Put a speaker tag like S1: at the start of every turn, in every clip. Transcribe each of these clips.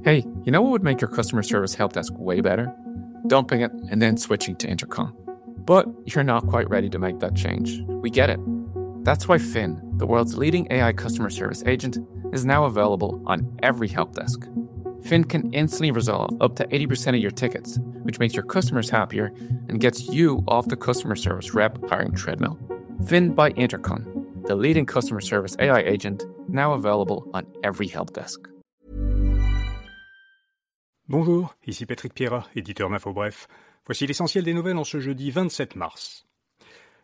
S1: Hey, you know what would make your customer service help desk way better? Dumping it and then switching to Intercom. But you're not quite ready to make that change. We get it. That's why Finn, the world's leading AI customer service agent, is now available on every help desk. Finn can instantly resolve up to 80% of your tickets, which makes your customers happier and gets you off the customer service rep hiring treadmill. Finn by Intercom, the leading customer service AI agent, now available on every help desk.
S2: Bonjour, ici Patrick Pierrat, éditeur d'InfoBref. Voici l'essentiel des nouvelles en ce jeudi 27 mars.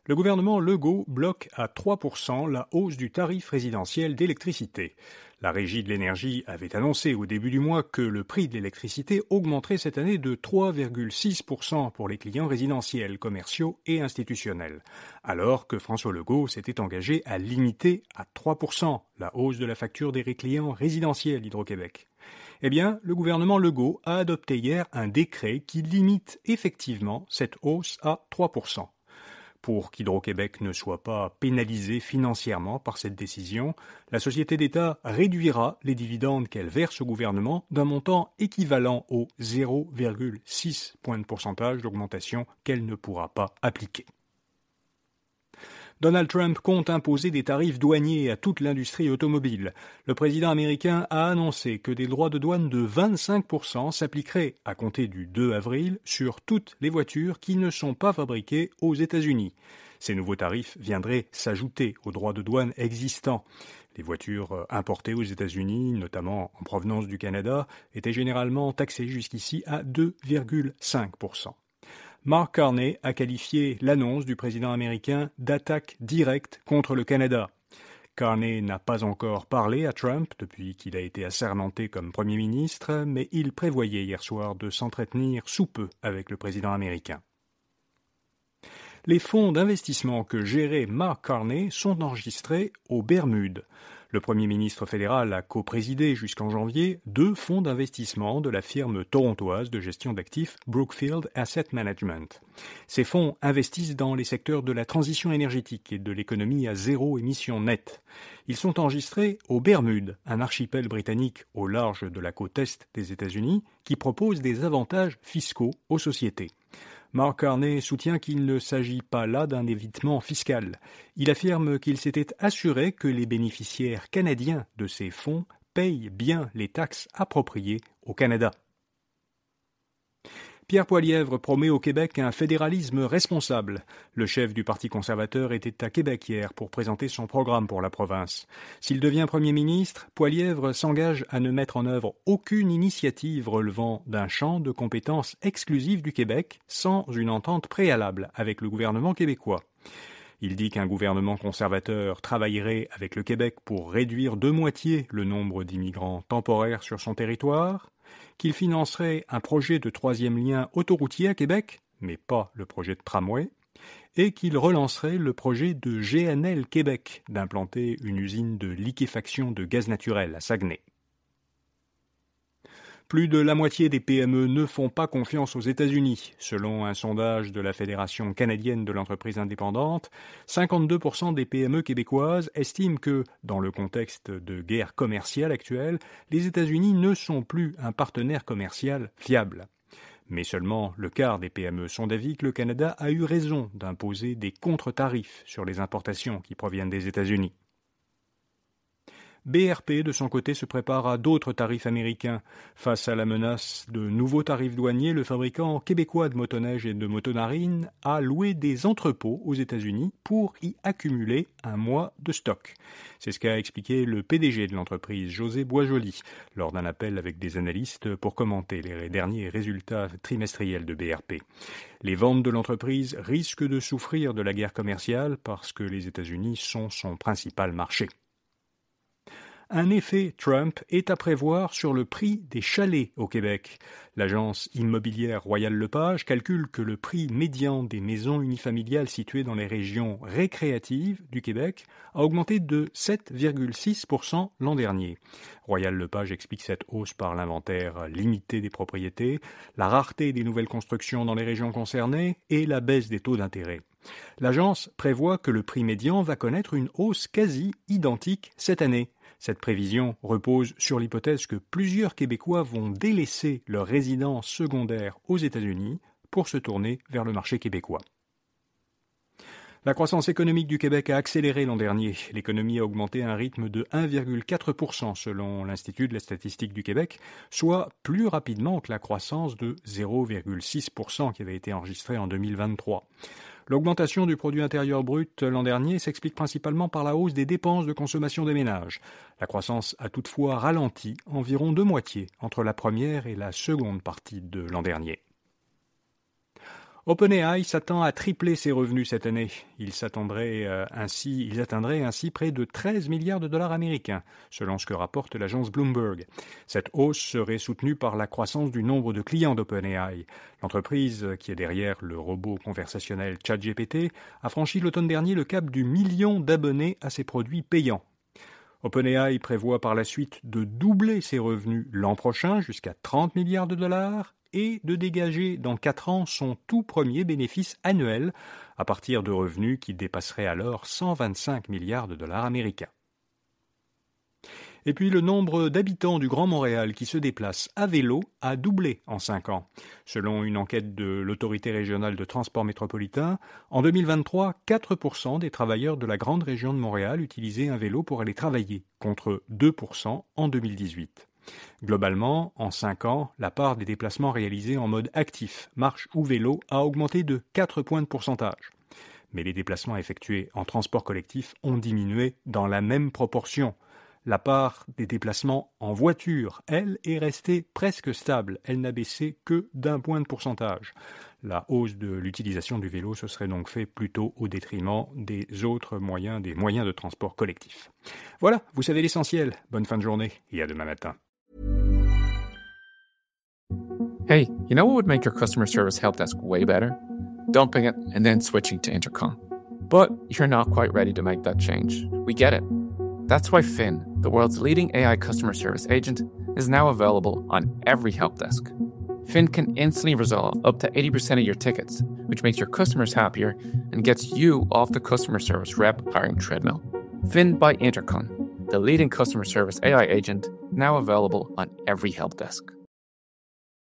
S2: Le gouvernement Legault bloque à 3% la hausse du tarif résidentiel d'électricité. La Régie de l'énergie avait annoncé au début du mois que le prix de l'électricité augmenterait cette année de 3,6% pour les clients résidentiels, commerciaux et institutionnels, alors que François Legault s'était engagé à limiter à 3% la hausse de la facture des clients résidentiels d'Hydro-Québec. Eh bien, le gouvernement Legault a adopté hier un décret qui limite effectivement cette hausse à 3%. Pour qu'Hydro-Québec ne soit pas pénalisé financièrement par cette décision, la société d'État réduira les dividendes qu'elle verse au gouvernement d'un montant équivalent au 0,6 point de pourcentage d'augmentation qu'elle ne pourra pas appliquer. Donald Trump compte imposer des tarifs douaniers à toute l'industrie automobile. Le président américain a annoncé que des droits de douane de 25% s'appliqueraient à compter du 2 avril sur toutes les voitures qui ne sont pas fabriquées aux États-Unis. Ces nouveaux tarifs viendraient s'ajouter aux droits de douane existants. Les voitures importées aux États-Unis, notamment en provenance du Canada, étaient généralement taxées jusqu'ici à 2,5%. Mark Carney a qualifié l'annonce du président américain d'attaque directe contre le Canada. Carney n'a pas encore parlé à Trump depuis qu'il a été assermenté comme Premier ministre, mais il prévoyait hier soir de s'entretenir sous peu avec le président américain. Les fonds d'investissement que gérait Mark Carney sont enregistrés aux Bermudes. Le Premier ministre fédéral a coprésidé jusqu'en janvier 2 fonds d'investissement de la firme torontoise de gestion d'actifs Brookfield Asset Management. Ces fonds investissent dans les secteurs de la transition énergétique et de l'économie à zéro émission nette. Ils sont enregistrés aux Bermudes, un archipel britannique au large de la côte est des États-Unis qui propose des avantages fiscaux aux sociétés. Mark Carney soutient qu'il ne s'agit pas là d'un évitement fiscal. Il affirme qu'il s'était assuré que les bénéficiaires canadiens de ces fonds payent bien les taxes appropriées au Canada. Pierre Poilievre promet au Québec un fédéralisme responsable. Le chef du Parti conservateur était à Québec hier pour présenter son programme pour la province. S'il devient Premier ministre, Poilievre s'engage à ne mettre en œuvre aucune initiative relevant d'un champ de compétences exclusives du Québec sans une entente préalable avec le gouvernement québécois. Il dit qu'un gouvernement conservateur travaillerait avec le Québec pour réduire de moitié le nombre d'immigrants temporaires sur son territoire, qu'il financerait un projet de 3e lien autoroutier à Québec, mais pas le projet de tramway, et qu'il relancerait le projet de GNL Québec d'implanter une usine de liquéfaction de gaz naturel à Saguenay. Plus de la moitié des PME ne font pas confiance aux États-Unis. Selon un sondage de la Fédération canadienne de l'entreprise indépendante, 52% des PME québécoises estiment que, dans le contexte de guerre commerciale actuelle, les États-Unis ne sont plus un partenaire commercial fiable. Mais seulement le quart des PME sont d'avis que le Canada a eu raison d'imposer des contre-tarifs sur les importations qui proviennent des États-Unis. BRP, de son côté, se prépare à d'autres tarifs américains. Face à la menace de nouveaux tarifs douaniers, le fabricant québécois de motoneige et de motonarines a loué des entrepôts aux États-Unis pour y accumuler un mois de stock. C'est ce qu'a expliqué le PDG de l'entreprise, José Boisjoli, lors d'un appel avec des analystes pour commenter les derniers résultats trimestriels de BRP. Les ventes de l'entreprise risquent de souffrir de la guerre commerciale parce que les États-Unis sont son principal marché. Un effet Trump est à prévoir sur le prix des chalets au Québec. L'agence immobilière Royal-Lepage calcule que le prix médian des maisons unifamiliales situées dans les régions récréatives du Québec a augmenté de 7,6% l'an dernier. Royal-Lepage explique cette hausse par l'inventaire limité des propriétés, la rareté des nouvelles constructions dans les régions concernées et la baisse des taux d'intérêt. L'agence prévoit que le prix médian va connaître une hausse quasi identique cette année. Cette prévision repose sur l'hypothèse que plusieurs Québécois vont délaisser leur résidence secondaire aux États-Unis pour se tourner vers le marché québécois. La croissance économique du Québec a accéléré l'an dernier. L'économie a augmenté à un rythme de 1,4% selon l'Institut de la statistique du Québec, soit plus rapidement que la croissance de 0,6% qui avait été enregistrée en 2023. L'augmentation du produit intérieur brut l'an dernier s'explique principalement par la hausse des dépenses de consommation des ménages. La croissance a toutefois ralenti environ de moitié entre la première et la seconde partie de l'an dernier. OpenAI s'attend à tripler ses revenus cette année. Ils atteindraient ainsi près de 13 milliards de dollars américains, selon ce que rapporte l'agence Bloomberg. Cette hausse serait soutenue par la croissance du nombre de clients d'OpenAI. L'entreprise, qui est derrière le robot conversationnel ChatGPT, a franchi l'automne dernier le cap du million d'abonnés à ses produits payants. OpenAI prévoit par la suite de doubler ses revenus l'an prochain jusqu'à 30 milliards de dollars et de dégager dans 4 ans son tout premier bénéfice annuel à partir de revenus qui dépasseraient alors 125 milliards de dollars américains. Et puis le nombre d'habitants du Grand Montréal qui se déplacent à vélo a doublé en 5 ans. Selon une enquête de l'Autorité régionale de transport métropolitain, en 2023, 4% des travailleurs de la grande région de Montréal utilisaient un vélo pour aller travailler, contre 2% en 2018. Globalement, en 5 ans, la part des déplacements réalisés en mode actif, marche ou vélo, a augmenté de 4 points de pourcentage. Mais les déplacements effectués en transport collectif ont diminué dans la même proportion. La part des déplacements en voiture, elle, est restée presque stable. Elle n'a baissé que d'1 point de pourcentage. La hausse de l'utilisation du vélo se serait donc fait plutôt au détriment des autres moyens, des moyens de transport collectif. Voilà, vous savez l'essentiel. Bonne fin de journée et à demain matin.
S1: Hey, you know what would make your customer service help desk way better? Dumping it and then switching to Intercom. But you're not quite ready to make that change. We get it. That's why Finn, the world's leading AI customer service agent, is now available on every help desk. Finn can instantly resolve up to 80% of your tickets, which makes your customers happier and gets you off the customer service rep hiring treadmill. Finn by Intercom, the leading customer service AI agent, now available on every help desk.